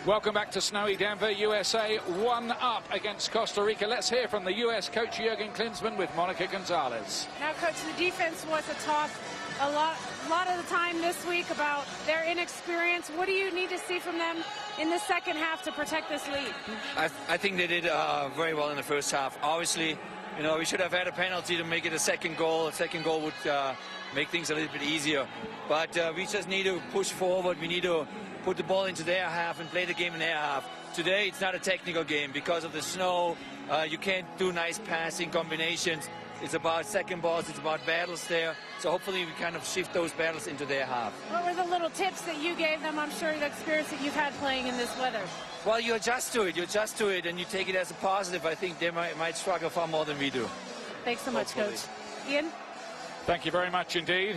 Welcome back to snowy Denver, USA. 1-up against Costa Rica. Let's hear from the U.S. coach Jurgen Klinsmann with Monica Gonzalez. Now, Coach, the defense was a talk a lot of the time this week about their inexperience. What do you need to see from them in the second half to protect this lead? I think they did very well in the first half. Obviously, you know, we should have had a penalty to make it a second goal. A second goal would make things a little bit easier. But we just need to push forward. We need to put the ball into their half and play the game in their half. Today, it's not a technical game because of the snow. You can't do nice passing combinations. It's about second balls. It's about battles there. So hopefully we kind of shift those battles into their half. What were the little tips that you gave them? I'm sure the experience that you've had playing in this weather. Well, you adjust to it. You adjust to it, and you take it as a positive. I think they might struggle far more than we do. Thanks so much, Coach. Ian? Thank you very much indeed.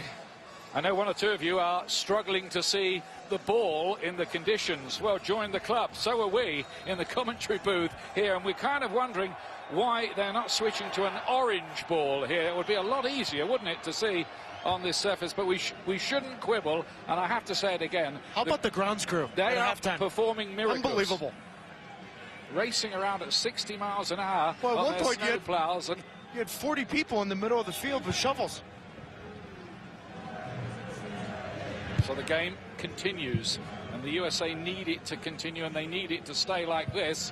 I know one or two of you are struggling to see the ball in the conditions. Well, join the club. So are we in the commentary booth here, and we're kind of wondering why they're not switching to an orange ball here. It would be a lot easier, wouldn't it, to see on this surface, but we shouldn't quibble, and I have to say it again. How about the grounds crew? They are performing miracles. Unbelievable. Racing around at 60 miles an hour well, on at one their point snow plows. And you had 40 people in the middle of the field with shovels. so the game continues, and the USA need it to continue, and they need it to stay like this.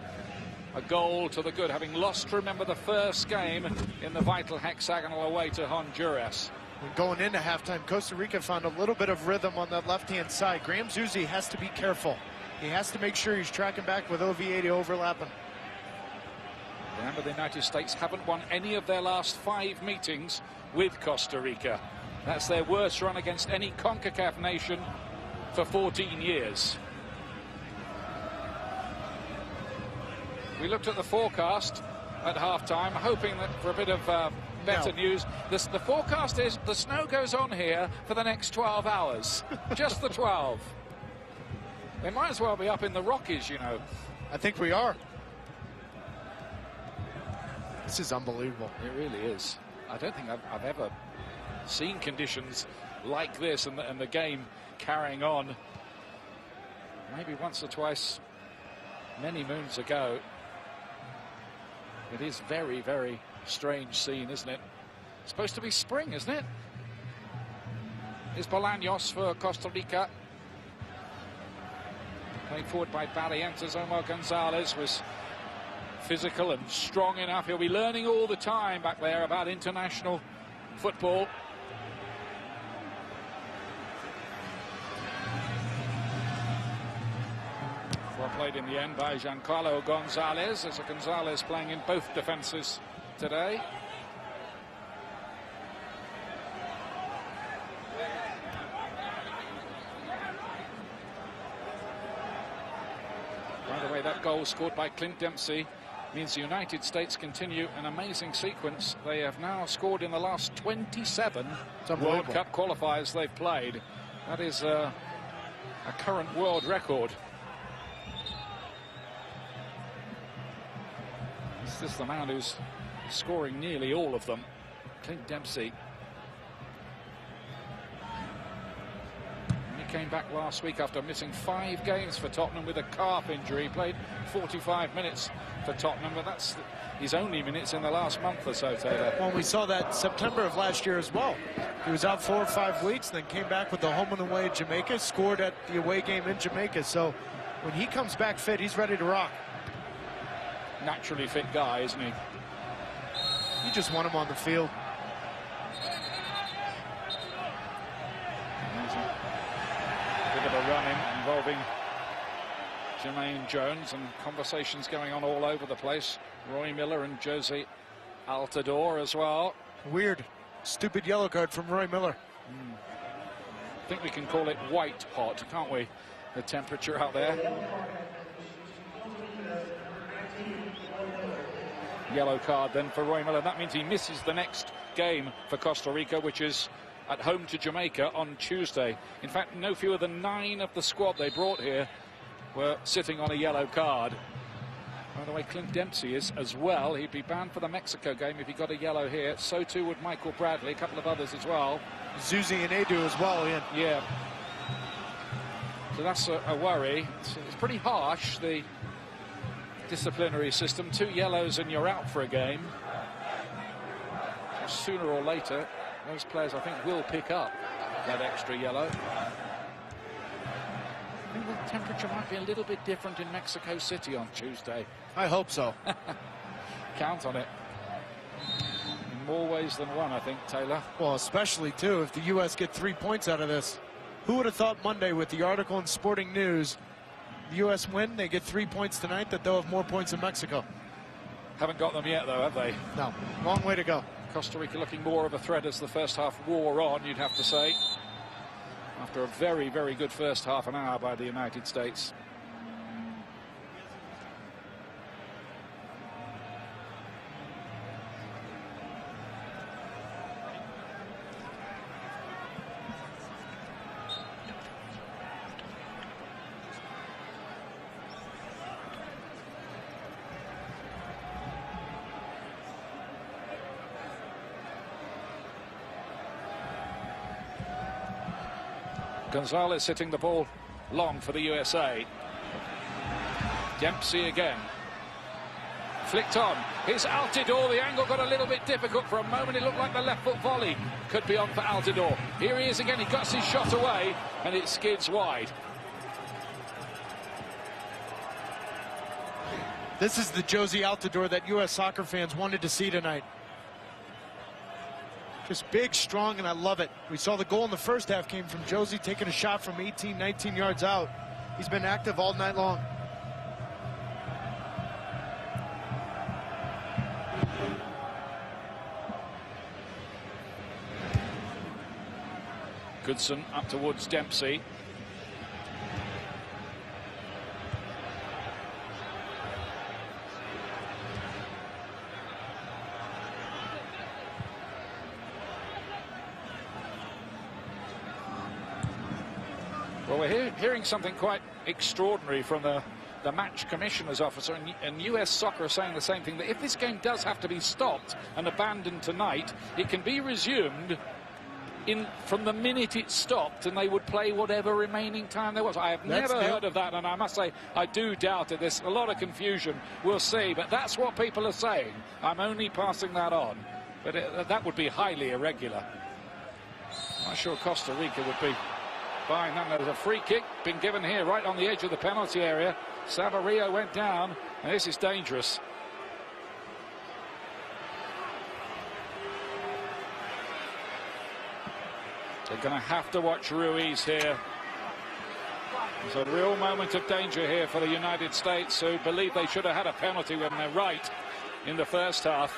A goal to the good, having lost, remember, the first game in the vital hexagonal away to Honduras. When going into halftime, Costa Rica found a little bit of rhythm on that left-hand side. Graham Zusi has to be careful. He has to make sure he's tracking back with OVA to overlap him. Remember, the United States haven't won any of their last 5 meetings with Costa Rica. That's their worst run against any CONCACAF nation for 14 years. We looked at the forecast at halftime, hoping that for a bit of better news. The forecast is the snow goes on here for the next 12 hours. Just the 12. They might as well be up in the Rockies, you know. I think we are. This is unbelievable. It really is. I don't think I've ever seen conditions like this and the game carrying on. Maybe once or twice, many moons ago. It is very, very strange scene, isn't it? It's supposed to be spring, isn't it? Is Bolaños for Costa Rica. Played forward by Barrientos. Omar Gonzalez was physical and strong enough. He'll be learning all the time back there about international football. Well played in the end by Giancarlo Gonzalez. There's a Gonzalez playing in both defenses today. By the way, that goal scored by Clint Dempsey means the United States continue an amazing sequence. They have now scored in the last 27 World Cup qualifiers they've played. That is a current world record. This is the man who's scoring nearly all of them, Clint Dempsey. He came back last week after missing 5 games for Tottenham with a calf injury. He played 45 minutes for Tottenham, but that's his only minutes in the last month or so, Taylor. Well, we saw that September of last year as well. He was out 4 or 5 weeks, then came back with the home and away at Jamaica, scored at the away game in Jamaica. So when he comes back fit, he's ready to rock. Naturally fit guy, isn't he? You just want him on the field. Bit of a run-in involving Jermaine Jones, and conversations going on all over the place. Roy Miller and Jose Altidore as well. Weird, stupid yellow card from Roy Miller. I think we can call it white hot, can't we? The temperature out there. Yellow card then for Roy Miller. That means he misses the next game for Costa Rica, which is at home to Jamaica on Tuesday. In fact, no fewer than 9 of the squad they brought here were sitting on a yellow card. By the way, Clint Dempsey is as well. He'd be banned for the Mexico game if he got a yellow here. So too would Michael Bradley, a couple of others as well. Zusi and Edu as well, Ian. Yeah. So that's a worry. It's pretty harsh, the disciplinary system. 2 yellows and you're out for a game. So sooner or later, those players, I think, will pick up that extra yellow. I think the temperature might be a little bit different in Mexico City on Tuesday. I hope so. Count on it. In more ways than one, I think, Taylor. Well, especially, too, if the U.S. get 3 points out of this. Who would have thought Monday with the article in Sporting News, the U.S. win, they get 3 points tonight, that they'll have more points than Mexico? Haven't got them yet, though, have they? No. Long way to go. Costa Rica looking more of a threat as the first half wore on, you'd have to say. After a very, very good first half an hour by the United States. Gonzalez hitting the ball long for the USA. Dempsey again. Flicked on. Here's Altidore. The angle got a little bit difficult for a moment. It looked like the left foot volley could be on for Altidore. Here he is again. He guts his shot away and it skids wide. This is the Josie Altidore that U.S. soccer fans wanted to see tonight. Just big, strong, and I love it. We saw the goal in the first half came from Josie taking a shot from 18, 19 yards out. He's been active all night long. Guzan up towards Dempsey. Well, we're hearing something quite extraordinary from the match commissioner's officer, and US Soccer are saying the same thing, that if this game does have to be stopped and abandoned tonight, it can be resumed from the minute it stopped, and they would play whatever remaining time there was. I have never heard of that, and I must say I do doubt it. There's a lot of confusion. We'll see, but that's what people are saying. I'm only passing that on, but that would be highly irregular. I'm not sure Costa Rica would be buying that. There's a free kick been given here right on the edge of the penalty area. Saborio went down, and this is dangerous. They're going to have to watch Ruiz here. There's a real moment of danger here for the United States, who believe they should have had a penalty when they're right in the first half.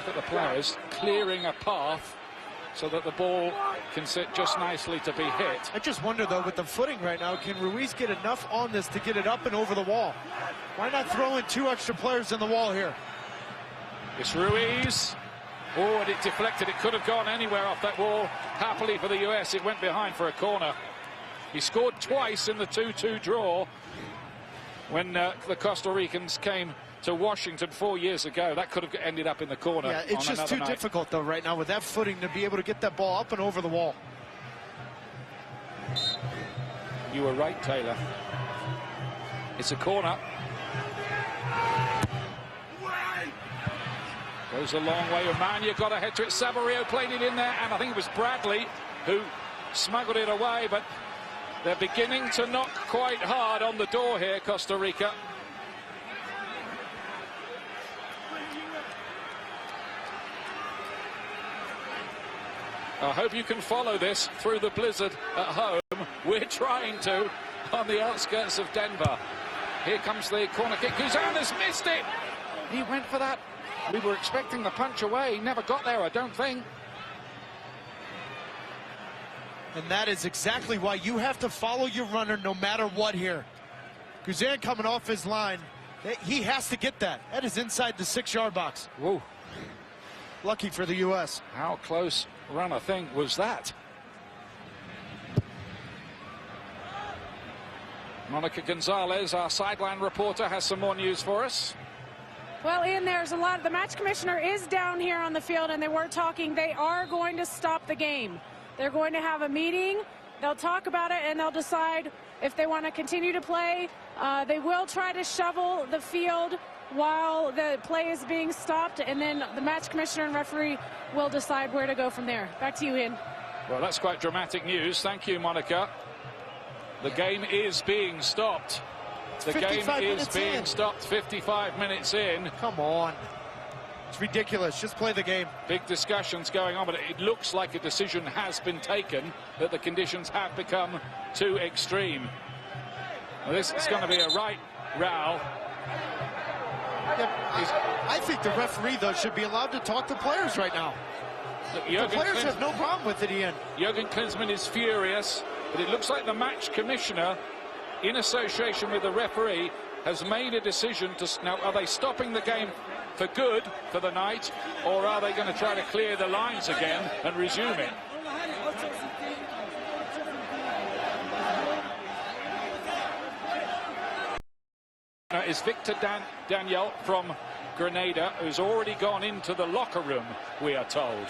Look at the players clearing a path so that the ball can sit just nicely to be hit. I just wonder, though, with the footing right now, can Ruiz get enough on this to get it up and over the wall? Why not throw in 2 extra players in the wall here? It's Ruiz. Oh, and it deflected. It could have gone anywhere off that wall. Happily for the US, it went behind for a corner. He scored twice in the 2-2 draw when the Costa Ricans came to Washington 4 years ago. That could have ended up in the corner. Yeah, it's just too difficult, though, right now with that footing to be able to get that ball up and over the wall. You were right, Taylor. It's a corner. Goes a long way. Umaña got a head to it. Saborio played it in there, and I think it was Bradley who smuggled it away, but they're beginning to knock quite hard on the door here, Costa Rica. I hope you can follow this through the blizzard at home. We're trying to on the outskirts of Denver. Here comes the corner kick. Guzan has missed it. He went for that. We were expecting the punch away. He never got there, I don't think. And that is exactly why you have to follow your runner no matter what here. Guzan coming off his line. He has to get that. That is inside the 6-yard box. Whoa. Lucky for the U.S. How close run, I think, was that? Monica Gonzalez, our sideline reporter, has some more news for us. Well, Ian, there's a lot. The match commissioner is down here on the field, and they were talking. They are going to stop the game. They're going to have a meeting. They'll talk about it, and they'll decide if they want to continue to play. They will try to shovel the field while the play is being stopped, and then the match commissioner and referee will decide where to go from there. Back to you, Ian. Well, that's quite dramatic news. Thank you, Monica. The game is being stopped. The game is being stopped 55 minutes in. Come on. It's ridiculous. Just play the game. Big discussions going on, but it looks like a decision has been taken that the conditions have become too extreme. Well, this is going to be a right row. Yeah, I think the referee, though, should be allowed to talk to players right now. Look, the players have no problem with it, Ian. Jürgen Klinsmann is furious, but it looks like the match commissioner, in association with the referee, has made a decision to... Now, are they stopping the game for good for the night, or are they going to try to clear the lines again and resume it? Is Victor Daniel from Grenada, who's already gone into the locker room, we are told.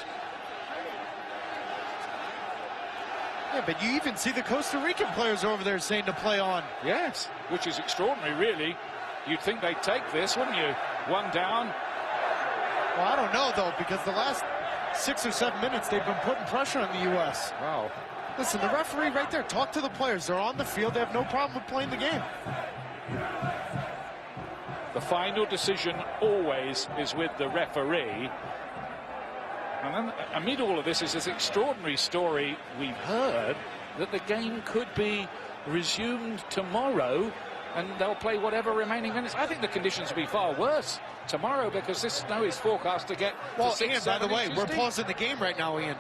Yeah, but you even see the Costa Rican players over there saying to play on. Yes, which is extraordinary, really. You'd think they'd take this, wouldn't you? One down. Well, I don't know, though, because the last 6 or 7 minutes, they've been putting pressure on the U.S. Wow. Listen, the referee right there, talk to the players. They're on the field. They have no problem with playing the game. The final decision always is with the referee. And then amid all of this is this extraordinary story we've heard that the game could be resumed tomorrow and they'll play whatever remaining minutes. I think the conditions will be far worse tomorrow because this snow is forecast to get well, to 6, Ian, 7 by the way, inches we're deep. pausing the game right now, Ian.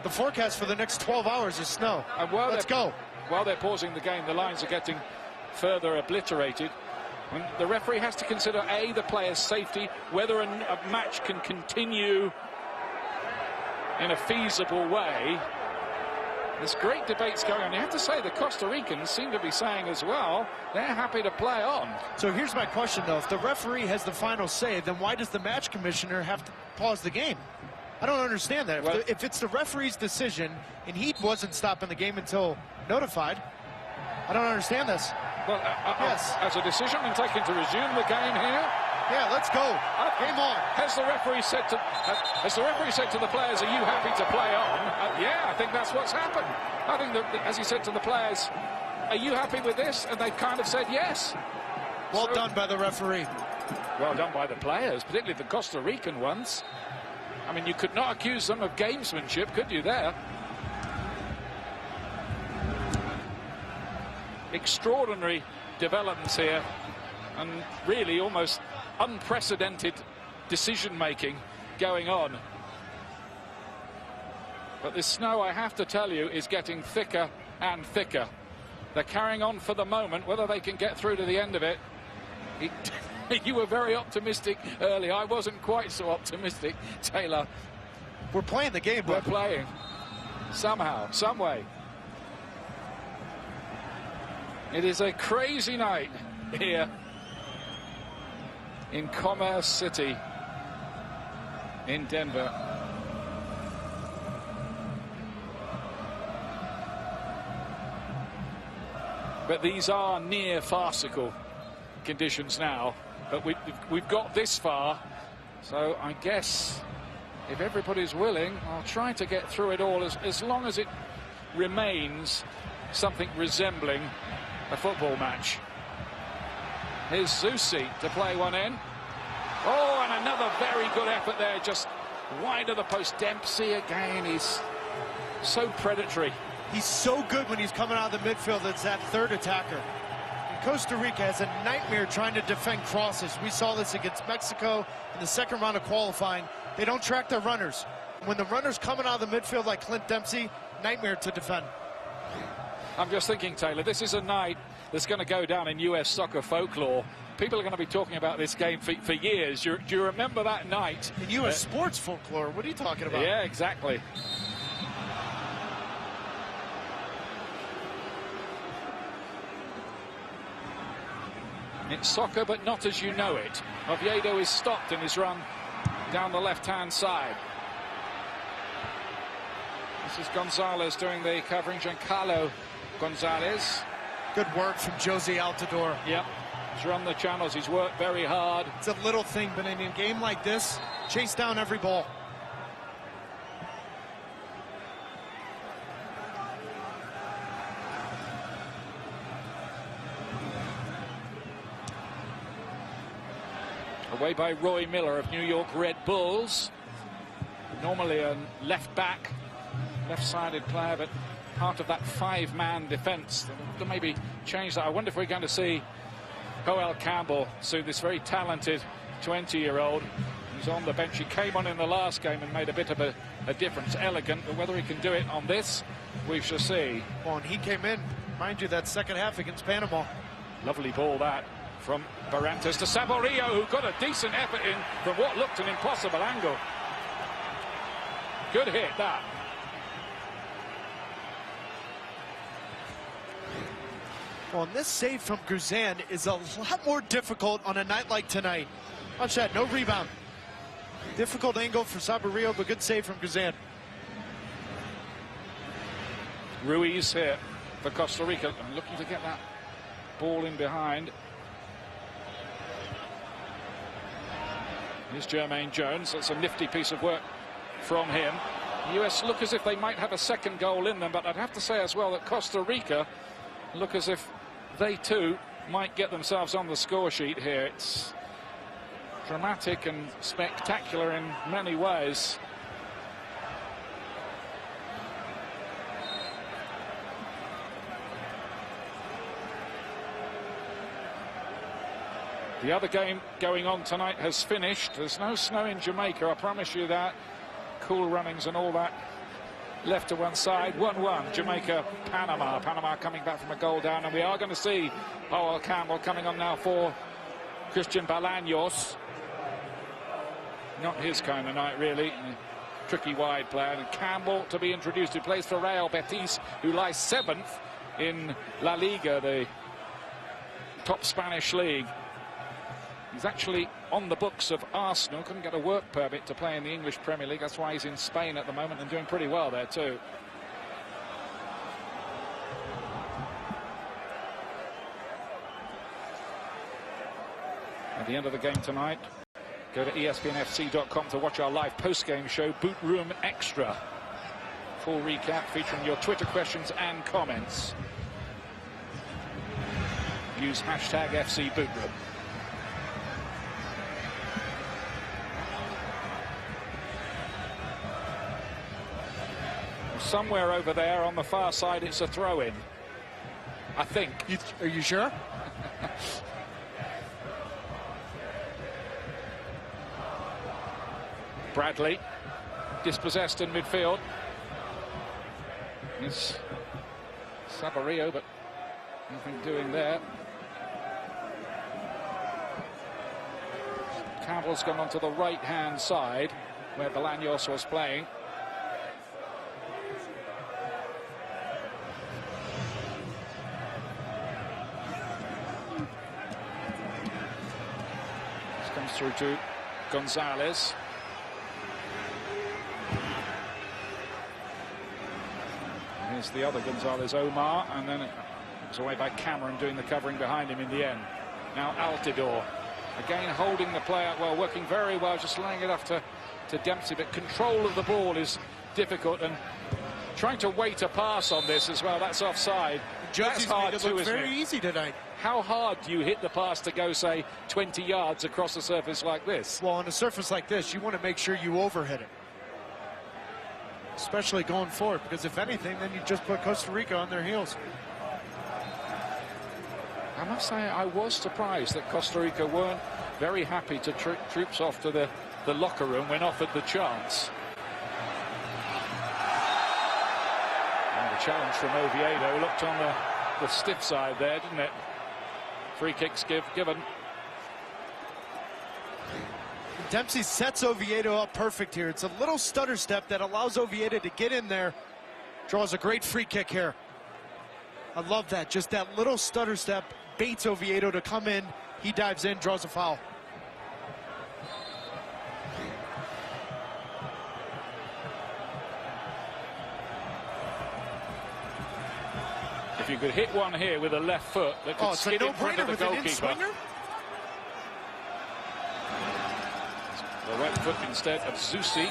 The forecast for the next 12 hours is snow. And let's go. While they're pausing the game, the lines are getting further obliterated. And the referee has to consider, A, the player's safety, whether a match can continue in a feasible way. There's great debates going on. You have to say the Costa Ricans seem to be saying as well they're happy to play on. So here's my question, though. If the referee has the final say, then why does the match commissioner have to pause the game? I don't understand that. Well, if it's the referee's decision and he wasn't stopping the game until notified, I don't understand this. Well, yes. Has a decision been taken to resume the game here? Yeah, let's go. Game on. Has the referee said to the players, "Are you happy to play on?" Yeah, I think that's what's happened. I think that, as he said to the players, "Are you happy with this?" And they've kind of said yes. Well done by the referee. Well done by the players, particularly the Costa Rican ones. I mean, you could not accuse them of gamesmanship, could you there? Extraordinary developments here, and really almost unprecedented decision-making going on. But this snow, I have to tell you, is getting thicker and thicker. They're carrying on for the moment. Whether they can get through to the end of it, you were very optimistic earlier. I wasn't quite so optimistic, Taylor. We're playing the game, We're playing. Somehow, some way. It is a crazy night here in Commerce City in Denver. But these are near farcical conditions now. But we've got this far. So I guess if everybody's willing, I'll try to get through it all as long as it remains something resembling a football match. Here's Zusi to play one in. Oh, and another very good effort there, just wide of the post. Dempsey again, he's so predatory. He's so good when he's coming out of the midfield. It's that third attacker. And Costa Rica has a nightmare trying to defend crosses. We saw this against Mexico in the second round of qualifying. They don't track their runners. When the runner's coming out of the midfield like Clint Dempsey, nightmare to defend. I'm just thinking, Taylor, this is a night that's going to go down in US soccer folklore. People are going to be talking about this game for years. Do you remember that night? In US sports folklore, what are you talking about? Yeah, exactly. It's soccer, but not as you know it. Oviedo is stopped in his run down the left-hand side. This is Gonzalez doing the covering, Giancarlo Gonzalez. Good work from Jose Altidore. Yep, he's run the channels, he's worked very hard. It's a little thing, but in a game like this, chase down every ball. Away by Roy Miller of New York Red Bulls. Normally a left back, left-sided player, but part of that five-man defence. To maybe change that. I wonder if we're going to see Joel Campbell soon, this very talented 20-year-old. He's on the bench. He came on in the last game and made a bit of a difference. Elegant, but whether he can do it on this, we shall see. Well, and he came in, mind you, that second half against Panama. Lovely ball that from Barrantes to Saborio, who got a decent effort in from what looked an impossible angle. Good hit, that. Well, and this save from Guzan is a lot more difficult on a night like tonight. Watch that, no rebound. Difficult angle for Saborio, but good save from Guzan. Ruiz here for Costa Rica, looking to get that ball in behind. Here's Jermaine Jones. That's a nifty piece of work from him. The US look as if they might have a second goal in them, but I'd have to say as well that Costa Rica look as if they too might get themselves on the score sheet here. It's dramatic and spectacular in many ways. The other game going on tonight has finished. There's no snow in Jamaica, I promise you that. Cool runnings and all that left to one side. 1-1, Jamaica, Panama. Panama coming back from a goal down, and we are going to see Joel Campbell coming on now for Christian Bolaños. Not his kind of night, really. Tricky wide player. And Campbell to be introduced, who plays for Real Betis, who lies 7th in La Liga, the top Spanish league. He's actually on the books of Arsenal. Couldn't get a work permit to play in the English Premier League. That's why he's in Spain at the moment and doing pretty well there too. At the end of the game tonight, go to espnfc.com to watch our live post-game show, Boot Room Extra. Full recap featuring your Twitter questions and comments. Use hashtag #FCBootRoom. Somewhere over there on the far side, it's a throw-in, I think. Are you sure? Bradley, dispossessed in midfield. It's Saborio, but nothing doing there. Campbell's gone onto the right-hand side, where Bolaños was playing. Comes through to Gonzalez. Here's the other Gonzalez, Omar, and then it's away by Cameron doing the covering behind him in the end. Now Altidore, again holding the play out well, working very well, just laying it off to Dempsey, but control of the ball is difficult, and trying to wait a pass on this as well, that's offside. That's hard too, isn't it? Very easy tonight. How hard do you hit the pass to go, say, 20 yards across a surface like this? Well, on a surface like this, you want to make sure you overhit it. Especially going forward, because if anything, then you just put Costa Rica on their heels. I must say, I was surprised that Costa Rica weren't very happy to troops off to the locker room when offered the chance. And the challenge from Oviedo looked on the stiff side there, didn't it? Free kicks given. Dempsey sets Oviedo up perfect here. It's a little stutter step that allows Oviedo to get in there. Draws a great free kick here. I love that. Just that little stutter step baits Oviedo to come in He dives in, draws a foul. If you could hit one here with a left foot that could skid in front of the goalkeeper. The right foot instead of Zusi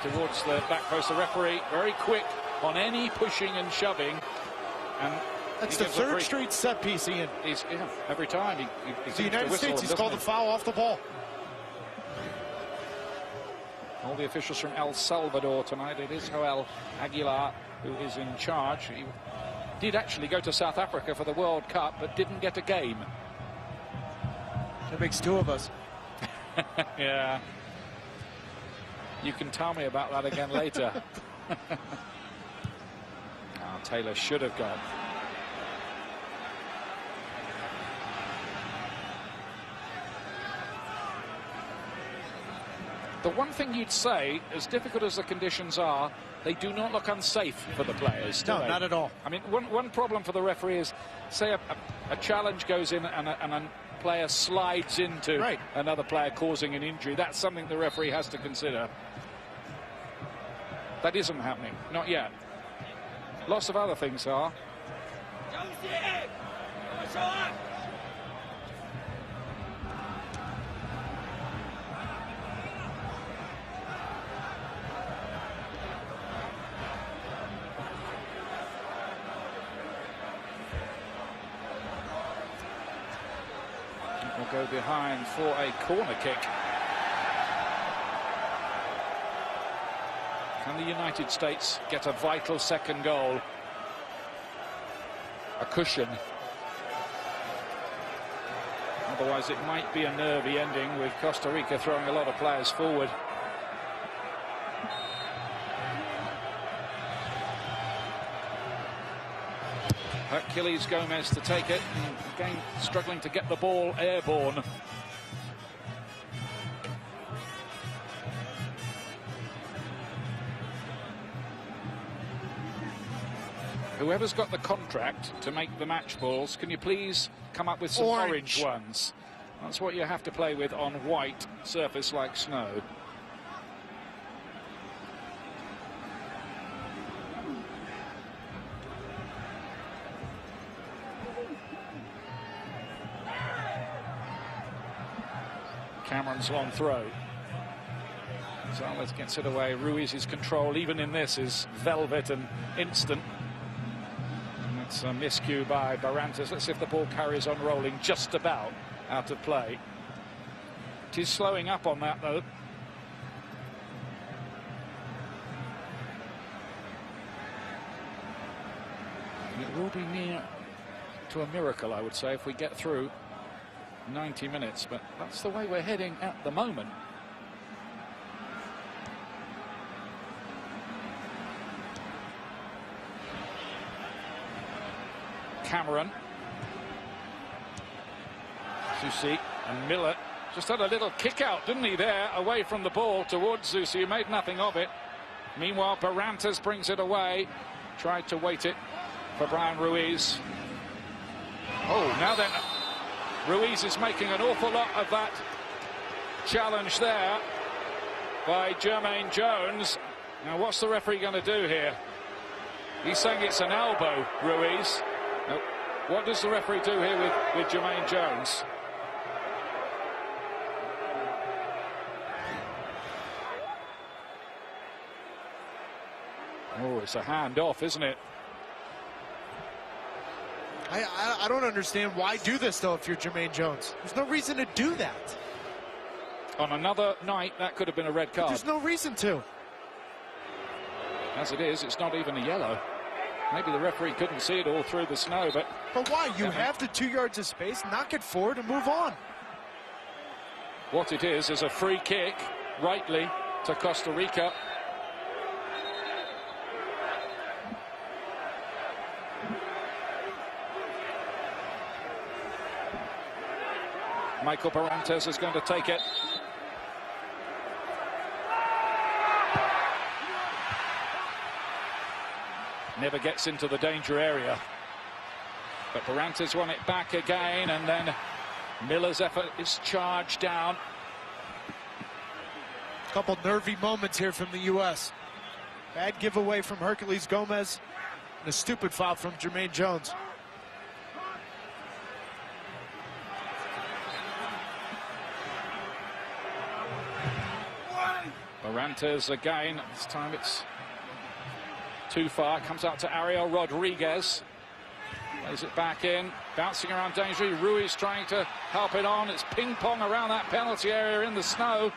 towards the back post. The referee very quick on any pushing and shoving. And that's the third straight set piece, Ian. Every time. The United States, he's called the foul off the ball. All the officials from El Salvador tonight. It is Joel Aguilar who is in charge. He did actually go to South Africa for the World Cup, but didn't get a game. That makes two of us. Yeah. You can tell me about that again later. Taylor should have gone. The one thing you'd say, as difficult as the conditions are, they do not look unsafe for the players. No, not at all. I mean, one problem for the referee is, say a challenge goes in and a player slides into another player causing an injury. That's something the referee has to consider. That isn't happening, not yet. Lots of other things are. Will go behind for a corner kick. Can the United States get a vital second goal? A cushion. Otherwise it might be a nervy ending with Costa Rica throwing a lot of players forward. Hercules Gomez to take it, and again struggling to get the ball airborne. Whoever's got the contract to make the match balls, can you please come up with some orange ones? That's what you have to play with on white surface like snow. Cameron's long throw. Gonzalez gets it away. Ruiz's control, even in this, is velvet and instant. And that's a miscue by Barrantes. Let's see if the ball carries on rolling, just about out of play. It is slowing up on that, though. It will be near to a miracle, I would say, if we get through 90 minutes, but that's the way we're heading at the moment. Cameron, Zusi and Miller just had a little kick out, didn't he, there, away from the ball towards Zusi, who made nothing of it. Meanwhile, Barrantes brings it away, tried to wait it for Brian Ruiz. Oh, now then, Ruiz is making an awful lot of that challenge there by Jermaine Jones. Now, what's the referee going to do here? He's saying it's an elbow, Ruiz. Now, what does the referee do here with Jermaine Jones? Oh, it's a hand off, isn't it? I don't understand why do this, though, if you're Jermaine Jones. There's no reason to do that. On another night, that could have been a red card. There's no reason to. As it is, it's not even a yellow. Maybe the referee couldn't see it all through the snow, but... But why? You have the 2 yards of space, knock it forward and move on. What it is a free kick, rightly, to Costa Rica. Michael Barrantes is going to take it. Never gets into the danger area. But Barrantes won it back again, and then Miller's effort is charged down. A couple nervy moments here from the U.S. Bad giveaway from Herculez Gomez and a stupid foul from Jermaine Jones. Barantes again. This time it's too far. Comes out to Ariel Rodriguez. Plays it back in. Bouncing around dangerously. Ruiz trying to help it on. It's ping-pong around that penalty area in the snow.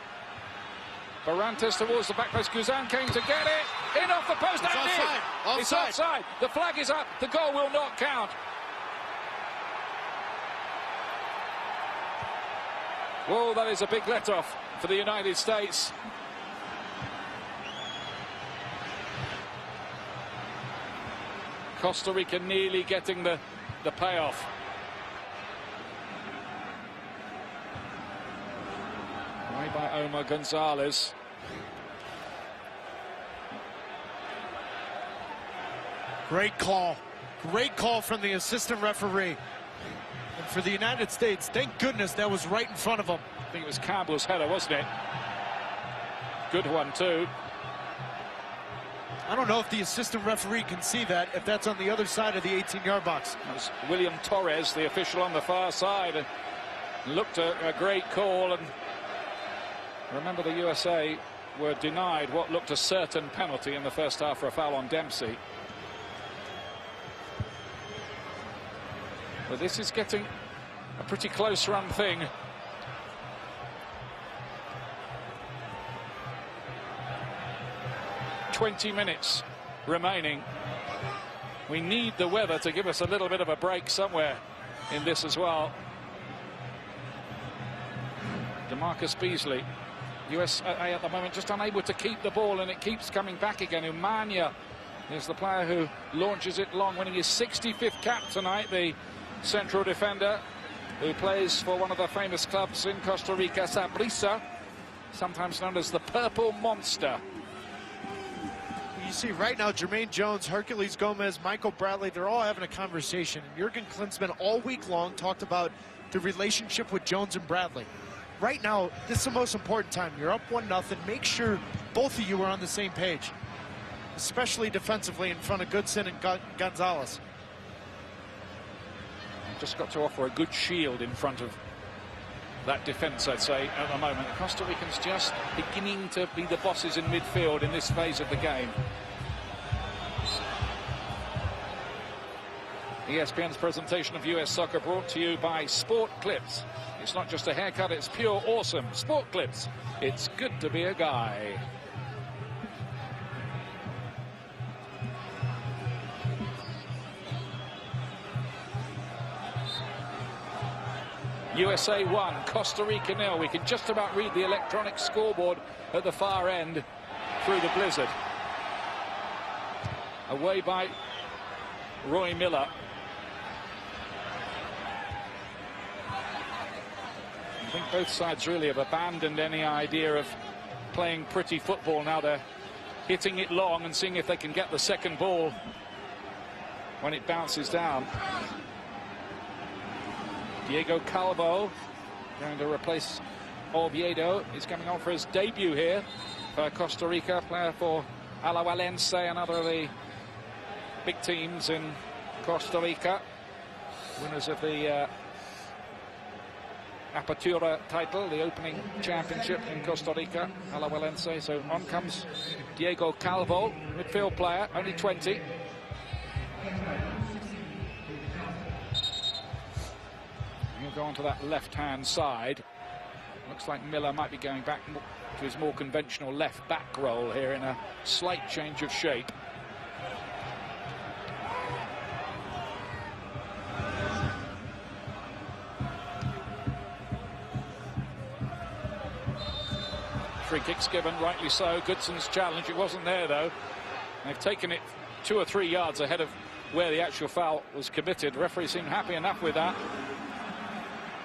Barantes towards the back post. Guzan came to get it. In off the post. It's offside. Offside. It's offside. The flag is up. The goal will not count. Whoa, that is a big let-off for the United States. Costa Rica nearly getting the payoff. Away by Omar Gonzalez. Great call. Great call from the assistant referee. And for the United States, thank goodness that was right in front of them. I think it was Campbell's header, wasn't it? Good one, too. I don't know if the assistant referee can see that, if that's on the other side of the 18-yard box. That was William Torres, the official on the far side, and looked a great call. And remember, the USA were denied what looked a certain penalty in the first half for a foul on Dempsey. But this is getting a pretty close run thing. "20 minutes remaining. We need the weather to give us a little bit of a break somewhere in this as well. DeMarcus Beasley, USA at the moment just unable to keep the ball, and it keeps coming back again. Umaña is the player who launches it long, winning his 65th cap tonight, the central defender who plays for one of the famous clubs in Costa Rica, Saprissa, sometimes known as the Purple Monster. You see right now, Jermaine Jones, Herculez Gomez, Michael Bradley, they're all having a conversation. Jurgen Klinsmann all week long talked about the relationship with Jones and Bradley. Right now, this is the most important time. You're up 1-0. Make sure both of you are on the same page, especially defensively in front of Guzan and Gonzalez. Just got to offer a good shield in front of that defence, I'd say, at the moment. The Costa Ricans just beginning to be the bosses in midfield in this phase of the game. ESPN's presentation of US soccer brought to you by Sport Clips. It's not just a haircut, it's pure awesome. Sport Clips. It's good to be a guy. USA 1, Costa Rica 0. We can just about read the electronic scoreboard at the far end through the blizzard. Away by Roy Miller. I think both sides really have abandoned any idea of playing pretty football. Now they're hitting it long and seeing if they can get the second ball when it bounces down. Diego Calvo going to replace Oviedo. He's coming on for his debut here for Costa Rica, player for Alajuelense, another of the big teams in Costa Rica. Winners of the Apertura title, the opening championship in Costa Rica, Alajuelense. So on comes Diego Calvo, midfield player, only 20. He'll go onto that left-hand side. Looks like Miller might be going back to his more conventional left-back role here in a slight change of shape. Free kicks given, rightly so. Goodson's challenge, it wasn't there though. They've taken it 2 or 3 yards ahead of where the actual foul was committed. The referee seemed happy enough with that.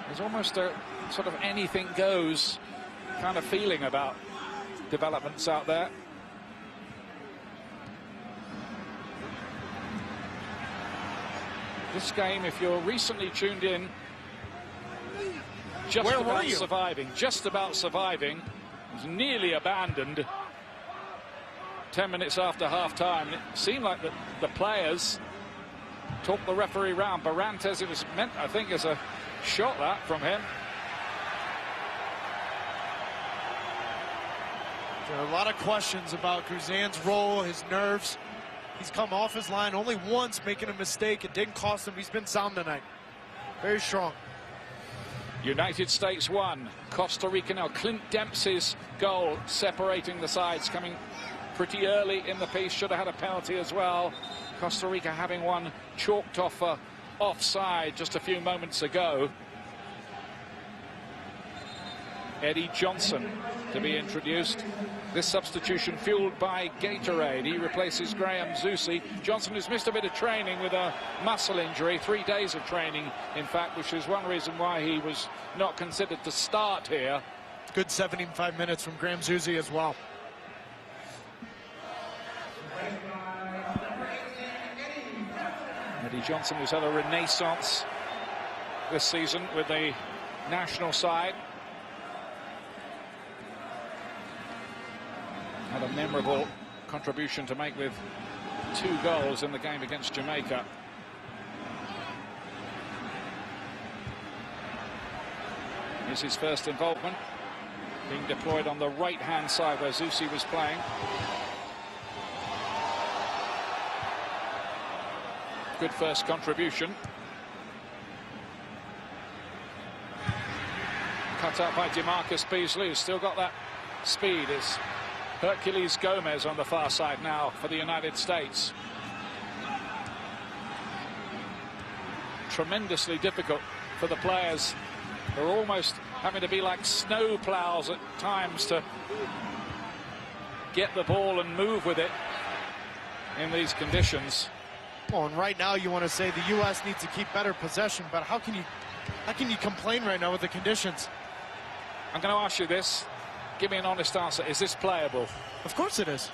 There's almost a sort of anything goes kind of feeling about developments out there. This game, if you're recently tuned in, just Where about were you? surviving. Just about surviving. It was nearly abandoned 10 minutes after half-time. It seemed like the players took the referee round. Barantes, it was meant, I think, as a shot that from him. There are a lot of questions about Guzan's role, his nerves. He's come off his line only once, making a mistake. It didn't cost him. He's been sound tonight. Very strong. United States 1, Costa Rica now. Clint Dempsey's goal separating the sides, coming pretty early in the piece. Should have had a penalty as well. Costa Rica having one chalked off for offside just a few moments ago. Eddie Johnson to be introduced. This substitution fueled by Gatorade. He replaces Graham Zusi. Johnson has missed a bit of training with a muscle injury, 3 days of training, in fact, which is one reason why he was not considered to start here. Good 75 minutes from Graham Zusi as well. Eddie Johnson has had a renaissance this season with the national side. Had a memorable contribution to make with 2 goals in the game against Jamaica. Here's his first involvement, being deployed on the right-hand side where Zusi was playing. Good first contribution. Cut out by DeMarcus Beasley, who's still got that speed. It's Hercules Gomez on the far side now for the United States. Tremendously difficult for the players. They're almost having to be like snow plows at times to get the ball and move with it in these conditions. Well, and right now you want to say the U.S. needs to keep better possession, but how can you complain right now with the conditions? I'm going to ask you this. Give me an honest answer. Is this playable? Of course it is.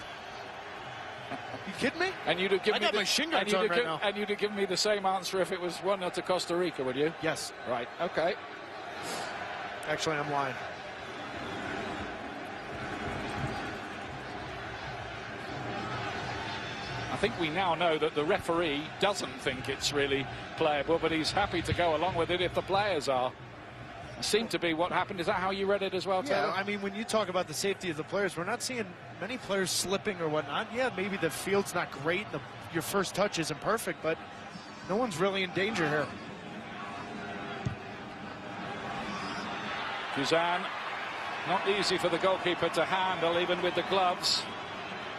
You kidding me? And you'd have given I got my shin guards on right now. And you'd have given me the same answer if it was 1-0 to Costa Rica, would you? Yes. Right. Okay. Actually, I'm lying. I think we now know that the referee doesn't think it's really playable, but he's happy to go along with it if the players are. Seemed to be what happened. Is that how you read it as well, Taylor? Yeah, I mean, when you talk about the safety of the players, we're not seeing many players slipping or whatnot. Yeah, maybe the field's not great, your first touch isn't perfect, but no one's really in danger here. Guzan, not easy for the goalkeeper to handle, even with the gloves.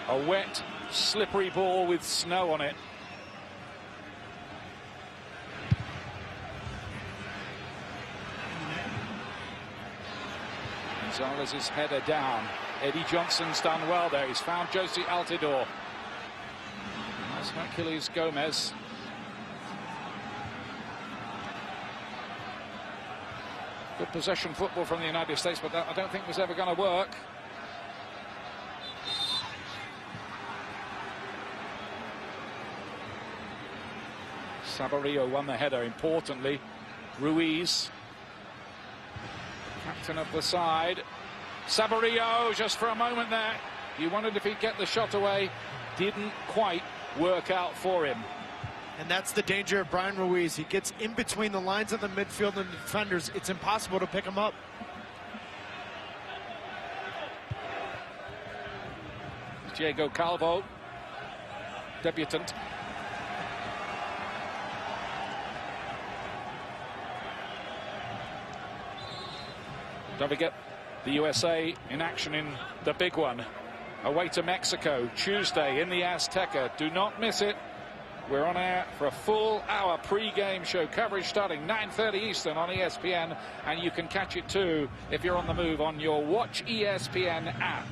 A wet, slippery ball with snow on it. Gonzalez's header down. Eddie Johnson's done well there. He's found Josie Altidore. That's Hercules Gomez. Good possession football from the United States, but that I don't think was ever going to work. Saborio won the header importantly. Ruiz, captain of the side. Saborio, just for a moment there. You wondered if he'd get the shot away. Didn't quite work out for him. And that's the danger of Brian Ruiz. He gets in between the lines of the midfield and the defenders. It's impossible to pick him up. Diego Calvo, debutant. Don't forget the USA in action in the big one. Away to Mexico, Tuesday in the Azteca. Do not miss it. We're on air for a full hour pre-game show coverage starting 9:30 Eastern on ESPN, and you can catch it too if you're on the move on your Watch ESPN app.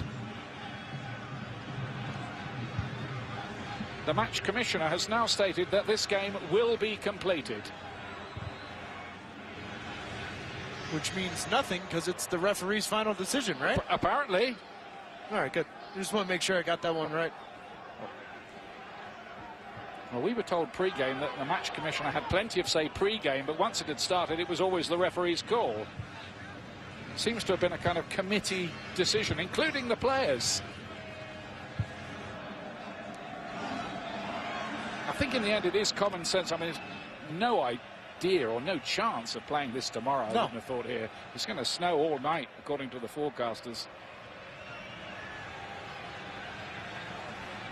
The match commissioner has now stated that this game will be completed. Which means nothing because it's the referee's final decision, right? Apparently. All right, good. I just want to make sure I got that one right. Well, we were told pre-game that the match commissioner had plenty of say pre-game, but once it had started, it was always the referee's call. seems to have been a kind of committee decision, including the players. I think in the end it is common sense. I mean, there's no idea or no chance of playing this tomorrow. I wouldn't have thought here. It's going to snow all night, according to the forecasters.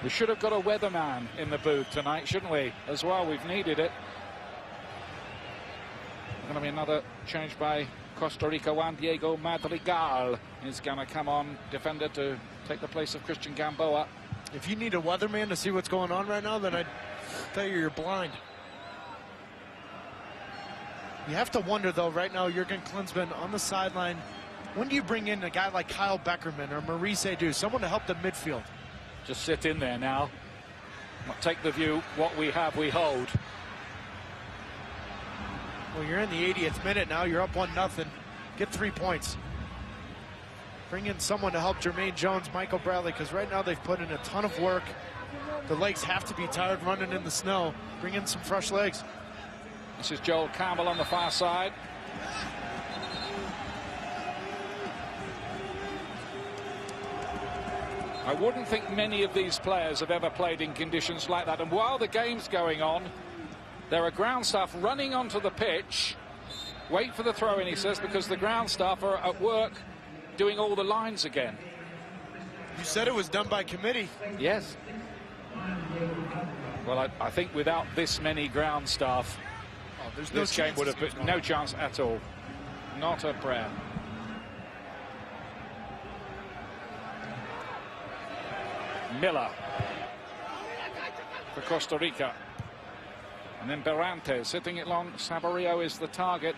We should have got a weatherman in the booth tonight, shouldn't we? As well, we've needed it. Going to be another change by Costa Rica. Juan Diego Madrigal is going to come on, defender, to take the place of Christian Gamboa. If you need a weatherman to see what's going on right now, then I'd tell you you're blind. You have to wonder, though, right now, Jurgen Klinsmann on the sideline. When do you bring in a guy like Kyle Beckerman or Maurice Edu, someone to help the midfield? Just sit in there now. Take the view, what we have, we hold. Well, you're in the 80th minute now. You're up 1-0. Get 3 points. Bring in someone to help Jermaine Jones, Michael Bradley, because right now they've put in a ton of work. The legs have to be tired running in the snow. Bring in some fresh legs. This is Joel Campbell on the far side. I wouldn't think many of these players have ever played in conditions like that. And while the game's going on, there are ground staff running onto the pitch. Wait for the throw-in, he says, because the ground staff are at work doing all the lines again. You said it was done by committee. Yes. Well, I think without this many ground staff, there's this game would have been no chance at all. Not a prayer. Miller for Costa Rica. And then Berantes hitting it long. Saborio is the target.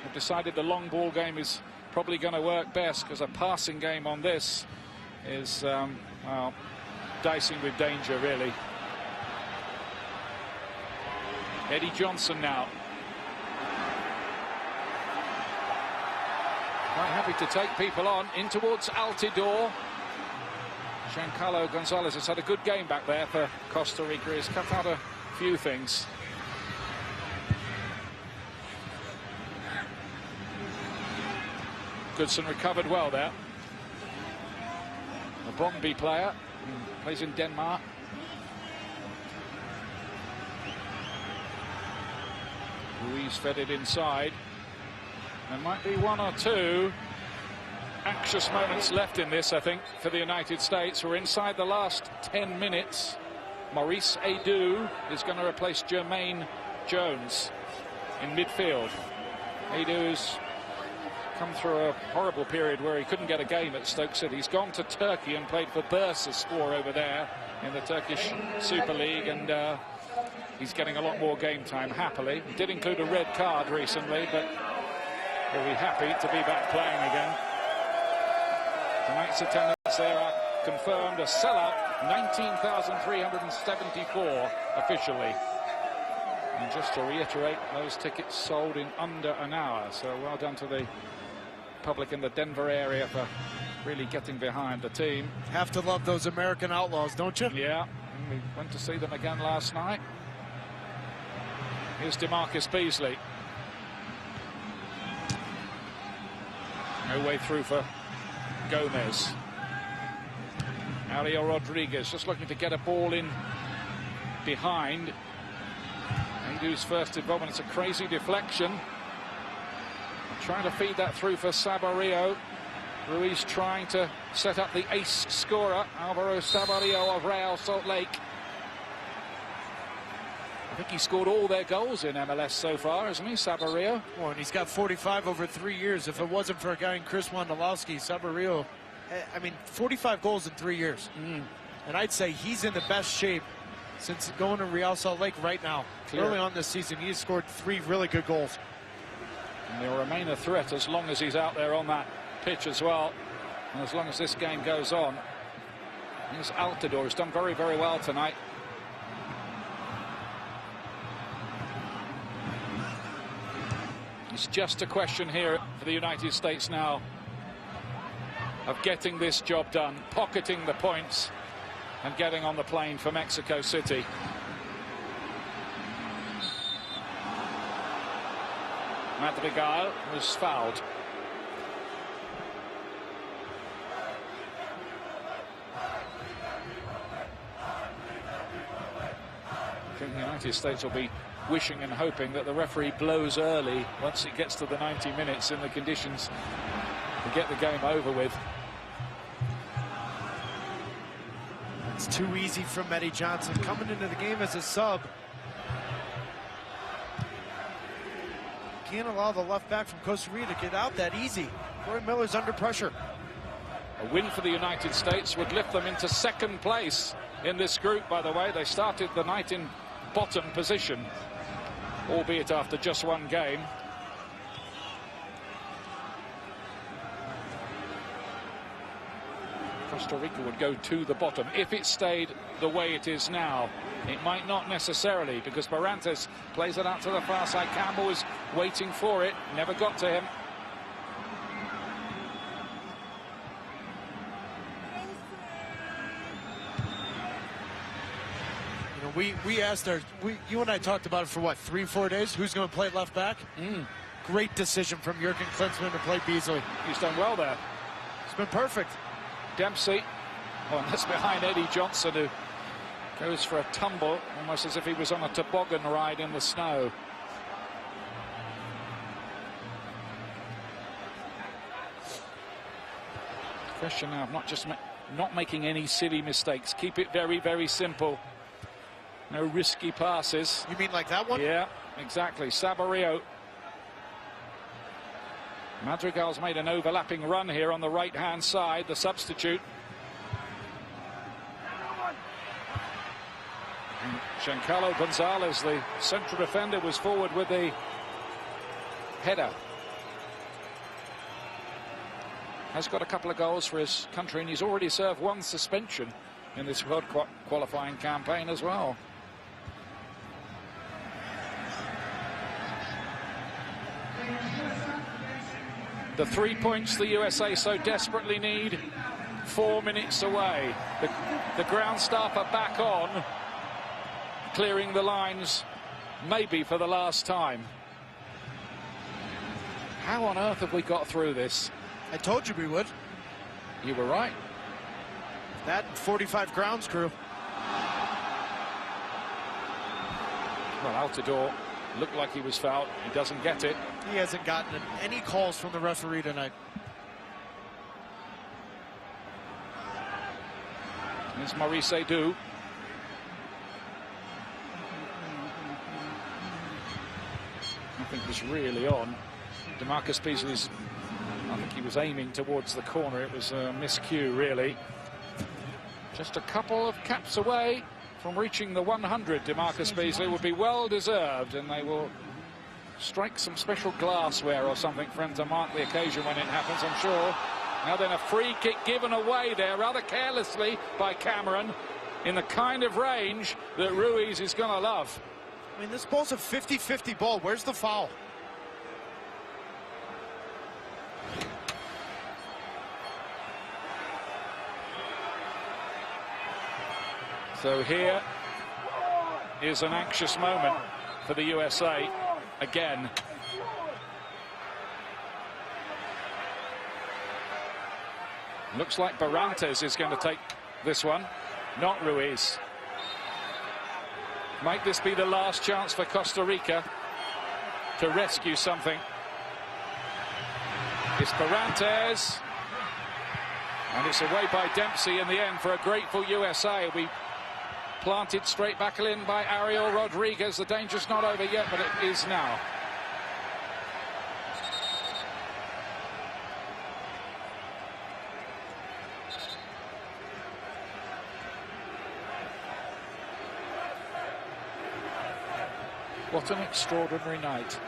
They've decided the long ball game is probably going to work best, because a passing game on this is, well, dicing with danger, really. Eddie Johnson now. Quite happy to take people on. In towards Altidore. Giancarlo Gonzalez has had a good game back there for Costa Rica. He's cut out a few things. Guzan recovered well there. A Brøndby player, plays in Denmark. Ruiz fed it inside. There might be one or two anxious moments left in this, I think, for the United States. We're inside the last 10 minutes. Maurice Edu is going to replace Jermaine Jones in midfield. Edu's come through a horrible period where he couldn't get a game at Stoke City. He's gone to Turkey and played for Bursaspor over there in the Turkish Super League, and he's getting a lot more game time, happily. He did include a red card recently, but he'll be happy to be back playing again. Tonight's attendance there are confirmed a sellout, 19,374 officially. And just to reiterate, those tickets sold in under an hour, so well done to the public in the Denver area for really getting behind the team. Have to love those American Outlaws, don't you? Yeah, and we went to see them again last night. Here's DeMarcus Beasley. No way through for Gomez. Ariel Rodriguez just looking to get a ball in behind. Edu's first involvement. It's a crazy deflection. Trying to feed that through for Saborio. Ruiz trying to set up the ace scorer, Alvaro Saborio of Real Salt Lake. I think he scored all their goals in MLS so far, hasn't he, Saborio? Well, and he's got 45 over 3 years. If it wasn't for a guy named Chris Wondolowski, Saborio, I mean, 45 goals in 3 years. And I'd say he's in the best shape since going to Real Salt Lake right now. Early on this season, he's scored 3 really good goals. And he'll remain a threat as long as he's out there on that pitch as well, and as long as this game goes on. Here's Altidore, who's done very, very well tonight. It's just a question here for the United States now of getting this job done, pocketing the points and getting on the plane for Mexico City. Madrigal was fouled. I think the United States will be wishing and hoping that the referee blows early once it gets to the 90 minutes in the conditions to get the game over with. It's too easy for Mete Johnson coming into the game as a sub. Can't allow the left back from Costa Rica to get out that easy. Corey Miller's under pressure. A win for the United States would lift them into second place in this group, by the way. They started the night in bottom position, albeit after just one game. Costa Rica would go to the bottom if it stayed the way it is now. It might not necessarily, because Barrantes plays it out to the far side. Campbell was waiting for it, never got to him. We asked you and I talked about it for what, 3-4 days? Who's going to play left back? Great decision from Jurgen Klinsmann to play Beasley. He's done well there. It's been perfect. Dempsey, oh, and that's behind Eddie Johnson, who goes for a tumble, almost as if he was on a toboggan ride in the snow. Question now of not making any silly mistakes. Keep it very, very simple. No risky passes. You mean like that one? Yeah, exactly. Saborio. Madrigal's made an overlapping run here on the right-hand side, the substitute. And Giancarlo Gonzalez, the central defender, was forward with the header. Has got a couple of goals for his country, and he's already served one suspension in this World qualifying campaign as well. The 3 points the USA so desperately need, 4 minutes away. The ground staff are back on, clearing the lines, maybe for the last time. How on earth have we got through this? I told you we would. You were right. That and 45 grounds crew. Well, Altidore looked like he was fouled. He doesn't get it. He hasn't gotten any calls from the referee tonight. Here's Maurice Edu. Nothing was really on. DeMarcus Beasley's, I think he was aiming towards the corner. It was a miscue, really. Just a couple of caps away from reaching the 100. DeMarcus Beasley would be well deserved, and they will strike some special glassware or something for him to mark the occasion when it happens, I'm sure. Now then, a free kick given away there rather carelessly by Cameron in the kind of range that Ruiz is going to love. I mean, this ball's a 50-50 ball. Where's the foul? So here is an anxious moment for the USA again. Looks like Barrantes is going to take this one, not Ruiz. Might this be the last chance for Costa Rica to rescue something? It's Barrantes, and it's away by Dempsey in the end for a grateful USA. We planted straight back in by Ariel Rodriguez. The danger's not over yet, but it is now. What an extraordinary night.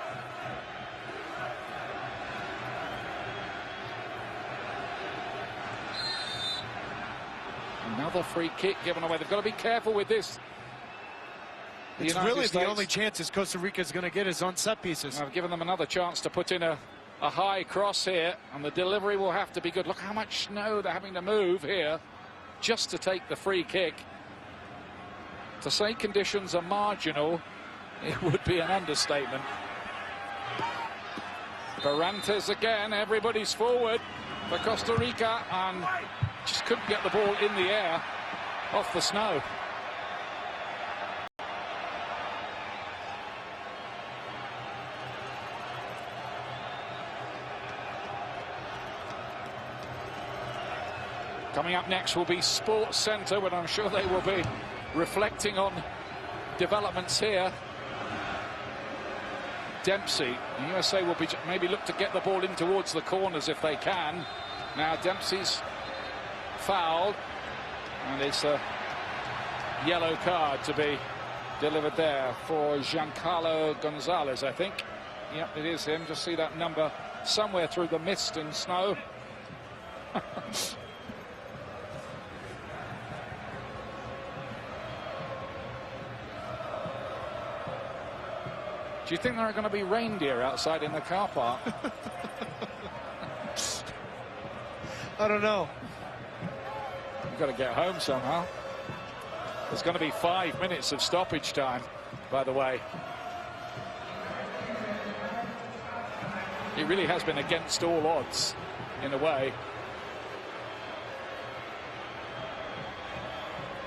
Another free kick given away. They've got to be careful with this. It's really the only chances Costa Rica is going to get is on set pieces. I've given them another chance to put in a high cross here, and the delivery will have to be good. Look how much snow they're having to move here just to take the free kick. To say conditions are marginal, it would be an understatement. Barrantes again, everybody's forward for Costa Rica, and just couldn't get the ball in the air off the snow. Coming up next will be Sports Centre, but I'm sure they will be reflecting on developments here. Dempsey, the USA will be maybe look to get the ball in towards the corners if they can. Now Dempsey's fouled, and it's a yellow card to be delivered there for Giancarlo Gonzalez, I think. Yep, it is him. Just see that number somewhere through the mist and snow. Do you think there are going to be reindeer outside in the car park? I don't know. You've got to get home somehow. There's going to be 5 minutes of stoppage time, by the way. It really has been against all odds, in a way.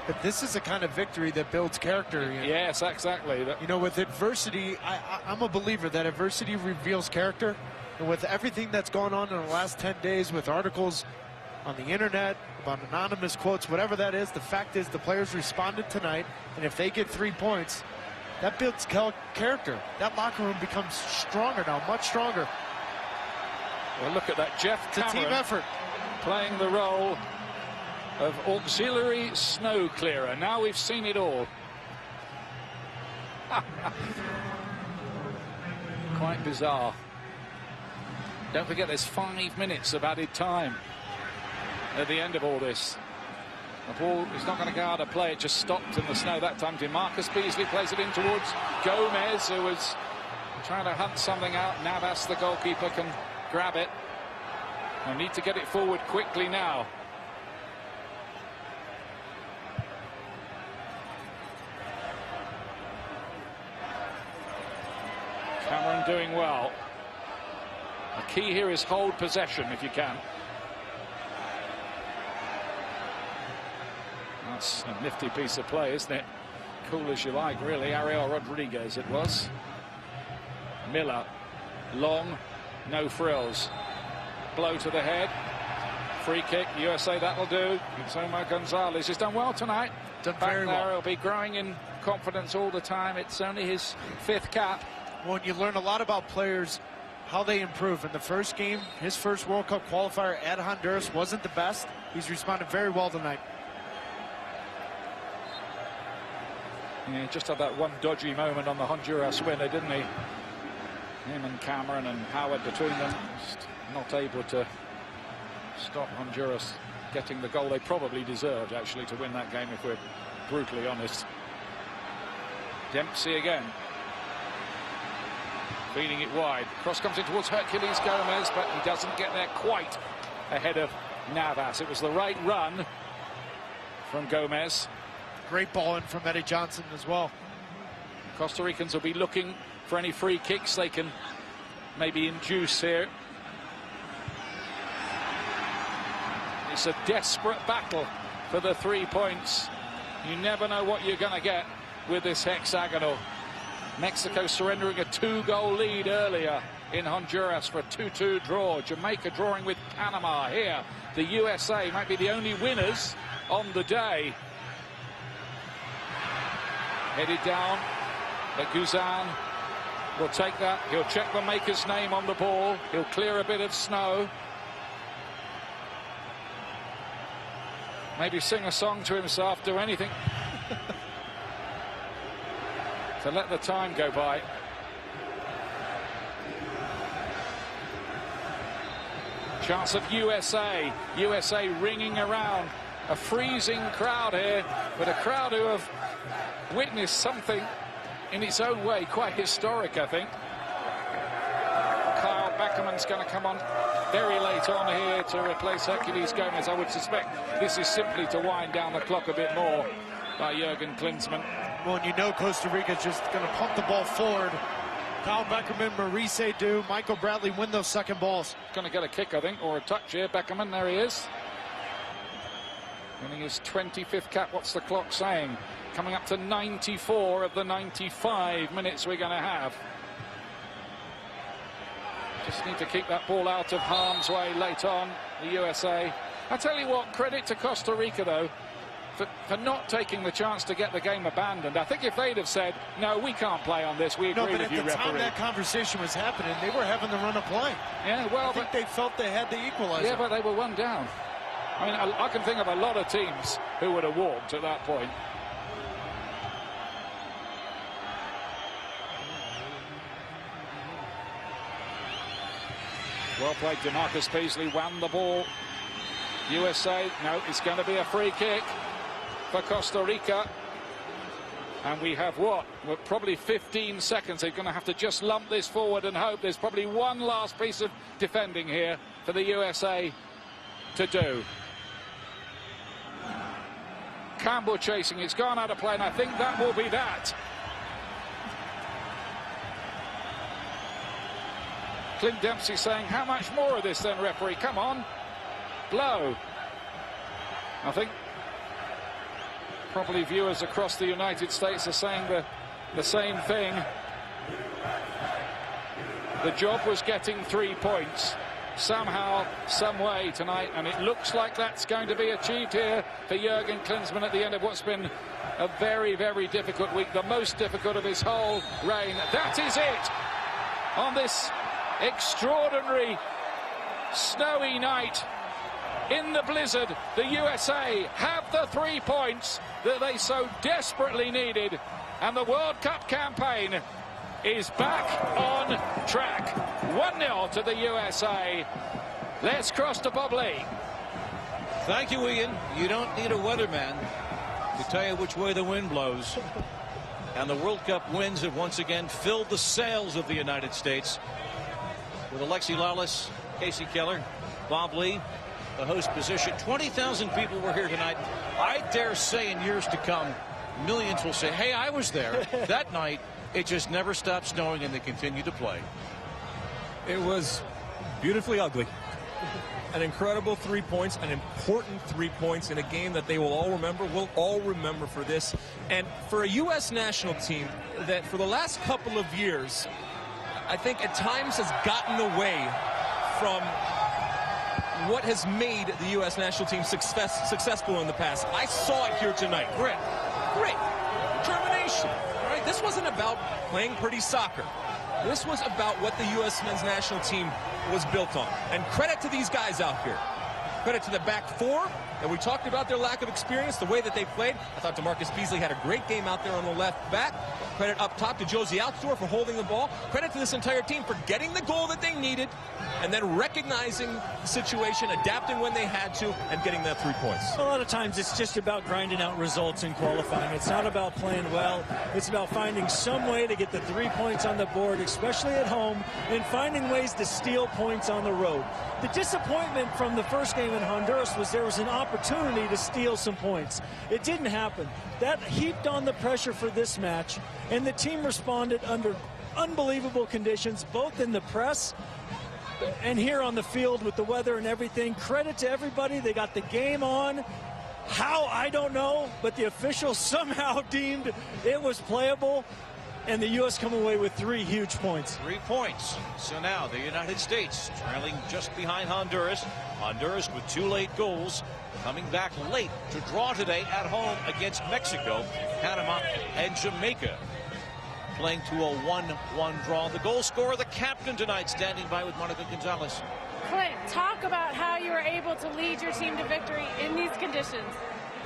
But this is a kind of victory that builds character. You know? Yes, exactly. You know, with adversity, I'm a believer that adversity reveals character. And with everything that's gone on in the last 10 days with articles on the internet about anonymous quotes, whatever that is, the fact is the players responded tonight. And if they get 3 points, that builds character. That locker room becomes stronger now, much stronger. Well, look at that. Jeff It's a team effort. Playing the role of auxiliary snow clearer. Now we've seen it all. Quite bizarre. Don't forget there's 5 minutes of added time at the end of all this. The ball is not going to go out of play. It just stopped in the snow that time. DeMarcus Beasley plays it in towards Gomez, who was trying to hunt something out. Navas, the goalkeeper, can grab it. I need to get it forward quickly now. Cameron doing well. The key here is hold possession if you can. That's a nifty piece of play, isn't it? Cool as you like, really. Ariel Rodriguez it was. Miller, long, no frills. Blow to the head. Free kick, USA, that'll do. Soma Gonzalez has done well tonight. Done very well. He'll be growing in confidence all the time. It's only his 5th cap. Well, you learn a lot about players, how they improve. In the first game, his first World Cup qualifier at Honduras wasn't the best. He's responded very well tonight. Yeah, he just had that one dodgy moment on the Honduras winner, didn't he? Him and Cameron and Howard between them, just not able to stop Honduras getting the goal they probably deserved, actually, to win that game, if we're brutally honest. Dempsey again. Feeding it wide. Cross comes in towards Hercules Gomez, but he doesn't get there quite ahead of Navas. It was the right run from Gomez. Great ball in from Eddie Johnson as well. Costa Ricans will be looking for any free kicks they can maybe induce here. It's a desperate battle for the 3 points. You never know what you're going to get with this hexagonal. Mexico surrendering a 2-goal lead earlier in Honduras for a 2-2 draw. Jamaica drawing with Panama here. The USA might be the only winners on the day. Headed down, but Guzan will take that. He'll check the maker's name on the ball. He'll clear a bit of snow. Maybe sing a song to himself, do anything to let the time go by. Chance of USA. USA ringing around. A freezing crowd here, but a crowd who have witnessed something in its own way quite historic, I think. Kyle Beckerman's going to come on very late on here to replace Hercules Gomez. I would suspect this is simply to wind down the clock a bit more by Jurgen Klinsmann. Well, and you know Costa Rica's just going to pump the ball forward. Kyle Beckerman, Maurice Edu, Michael Bradley win those second balls. Going to get a kick, I think, or a touch here. Beckerman, there he is. Winning his 25th cap. What's the clock saying? Coming up to 94 of the 95 minutes we're going to have. Just need to keep that ball out of harm's way late on. The USA I tell you what, credit to Costa Rica, though, for not taking the chance to get the game abandoned. I think if they'd have said, no, we can't play on this, we agree with you, referee. No, but at the time that conversation was happening, they were having the run of play. Yeah, well, I think they felt they had the equalizer. Yeah, but they were one down. I mean, I can think of a lot of teams who would have walked at that point. Well played, DeMarcus Beasley won the ball. USA, no, it's going to be a free kick for Costa Rica. And we have what? Well, probably 15 seconds. They're going to have to just lump this forward and hope. There's probably one last piece of defending here for the USA to do. Campbell chasing, it's gone out of play, and I think that will be that. Clint Dempsey saying, how much more of this then, referee? Come on. Blow. I think probably viewers across the United States are saying the same thing. The job was getting 3 points somehow, some way tonight, and it looks like that's going to be achieved here for Jurgen Klinsmann at the end of what's been a very, very difficult week, the most difficult of his whole reign. That is it on this extraordinary snowy night. In the blizzard, the USA have the 3 points that they so desperately needed, and the World Cup campaign is back on track. 1-0 to the USA. Let's cross to Bob Lee. Thank you, Ian. You don't need a weatherman to tell you which way the wind blows. And the World Cup wins have once again filled the sails of the United States. With Alexi Lalas, Casey Keller, Bob Lee, the host position. 20,000 people were here tonight. I dare say in years to come, millions will say, hey, I was there. That night, it just never stopped snowing, and they continue to play. It was beautifully ugly. An incredible 3 points, an important 3 points in a game that they will all remember. We'll all remember for this. And for a U.S. national team that for the last couple of years, I think at times has gotten away from what has made the U.S. national team successful in the past. I saw it here tonight. Grit, determination. All right, this wasn't about playing pretty soccer. This was about what the U.S. men's national team was built on. And credit to these guys out here. Credit to the back four. And we talked about their lack of experience, the way that they played. I thought DeMarcus Beasley had a great game out there on the left back. Credit up top to Josie Altidore for holding the ball. Credit to this entire team for getting the goal that they needed and then recognizing the situation, adapting when they had to, and getting that 3 points. A lot of times it's just about grinding out results in qualifying. It's not about playing well. It's about finding some way to get the 3 points on the board, especially at home, and finding ways to steal points on the road. The disappointment from the first game in Honduras was there was an opportunity to steal some points. It didn't happen. That heaped on the pressure for this match, and the team responded under unbelievable conditions, both in the press and here on the field with the weather and everything. Credit to everybody. They got the game on. How, I don't know, but the officials somehow deemed it was playable, and the U.S. come away with 3 huge points. 3 points. So now the United States trailing just behind Honduras. Honduras with 2 late goals, coming back late to draw today at home against Mexico, Panama, and Jamaica. Playing to a 1-1 draw. The goal scorer, the captain tonight, standing by with Monica Gonzalez. Clint, talk about how you were able to lead your team to victory in these conditions.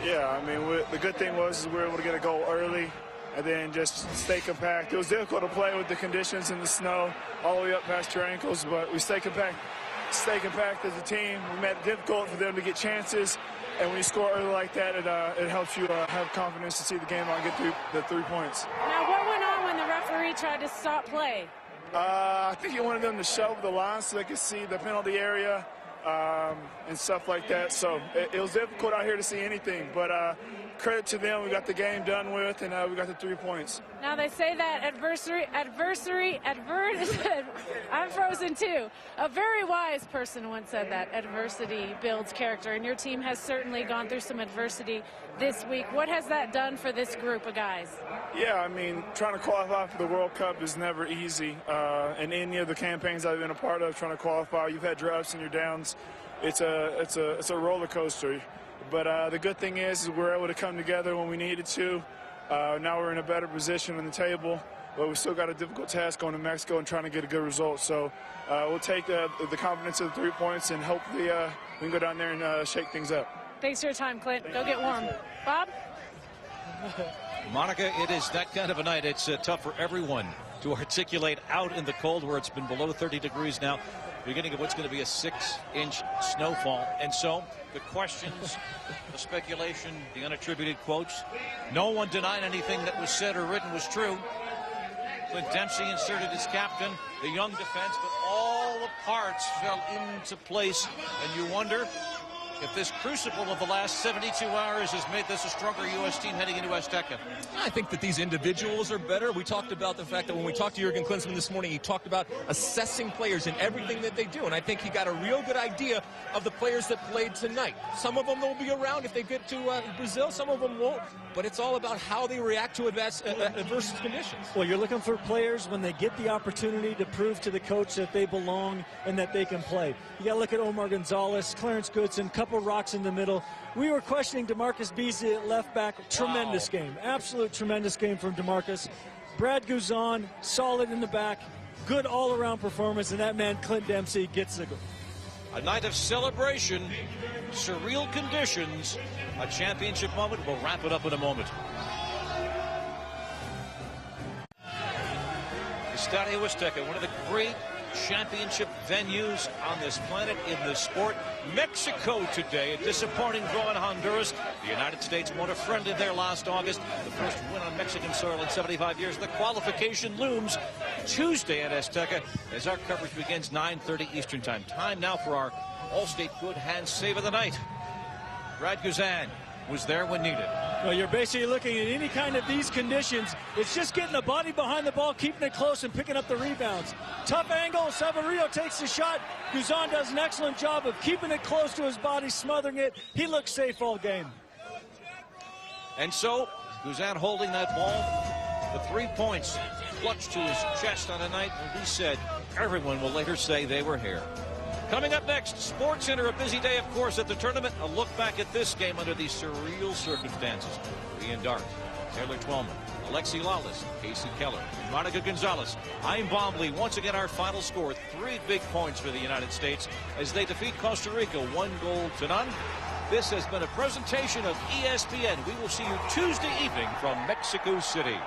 Yeah, I mean, the good thing was we were able to get a goal early and then just stay compact. It was difficult to play with the conditions in the snow all the way up past your ankles, but we stay compact as a team. We made it difficult for them to get chances, and when you score early like that, it helps you have confidence to see the game out and get the 3 points. Now, what went on when the referee tried to stop play? I think he wanted them to shove the line so they could see the penalty area and stuff like that. So it was difficult out here to see anything, but credit to them. We got the game done with, and we got the 3 points. Now, they say that I'm frozen too. A very wise person once said that adversity builds character, and your team has certainly gone through some adversity this week. What has that done for this group of guys? Yeah, I mean, trying to qualify for the World Cup is never easy. In any of the campaigns I've been a part of, trying to qualify, you've had your ups and your downs. it's a roller coaster. But the good thing is we're able to come together when we needed to. Now we're in a better position on the table, but we still got a difficult task going to Mexico and trying to get a good result. So we'll take the confidence of the 3 points, and hopefully we can go down there and shake things up. Thanks for your time, Clint. Go get warm. Bob? Monica, it is that kind of a night. It's tough for everyone to articulate out in the cold where it's been below 30 degrees now, beginning of what's going to be a 6-inch snowfall. And so the questions, the speculation, the unattributed quotes, no one denying anything that was said or written was true. Clint Dempsey inserted as captain, the young defense, but all the parts fell into place, and you wonder if this crucible of the last 72 hours has made this a stronger U.S. team heading into Azteca. I think that these individuals are better. We talked about the fact that when we talked to Jurgen Klinsmann this morning, he talked about assessing players in everything that they do, and I think he got a real good idea of the players that played tonight. Some of them will be around if they get to Brazil, some of them won't, but it's all about how they react to adverse conditions. Well, you're looking for players when they get the opportunity to prove to the coach that they belong and that they can play. You got to look at Omar Gonzalez, Clarence Goodson, couple rocks in the middle. We were questioning DeMarcus Beasley at left back. Tremendous game. Absolute tremendous game from DeMarcus. Brad Guzan, solid in the back. Good all-around performance, and that man, Clint Dempsey, gets the goal. A night of celebration, surreal conditions, a championship moment. We'll wrap it up in a moment. Estadio Azteca, one of the great championship venues on this planet in this sport. Mexico today, a disappointing draw in Honduras. The United States won a friendly there last August. The first win on Mexican soil in 75 years. The qualification looms Tuesday at Azteca as our coverage begins 9:30 Eastern time. Time now for our All-State Good Hand Save of the Night. Brad Guzan was there when needed. Well, you're basically looking at any kind of these conditions. It's just getting the body behind the ball, keeping it close, and picking up the rebounds. Tough angle. Saborio takes the shot. Guzan does an excellent job of keeping it close to his body, smothering it. He looks safe all game. And so, Guzan holding that ball, the 3 points clutched to his chest on a night when he said everyone will later say they were here. Coming up next, Sports Center, a busy day, of course, at the tournament. A look back at this game under these surreal circumstances. Ian Dart, Taylor Twellman, Alexi Lawless, Casey Keller, Monica Gonzalez. I'm Bombley. Once again, our final score, 3 big points for the United States as they defeat Costa Rica 1-0-0. This has been a presentation of ESPN. We will see you Tuesday evening from Mexico City.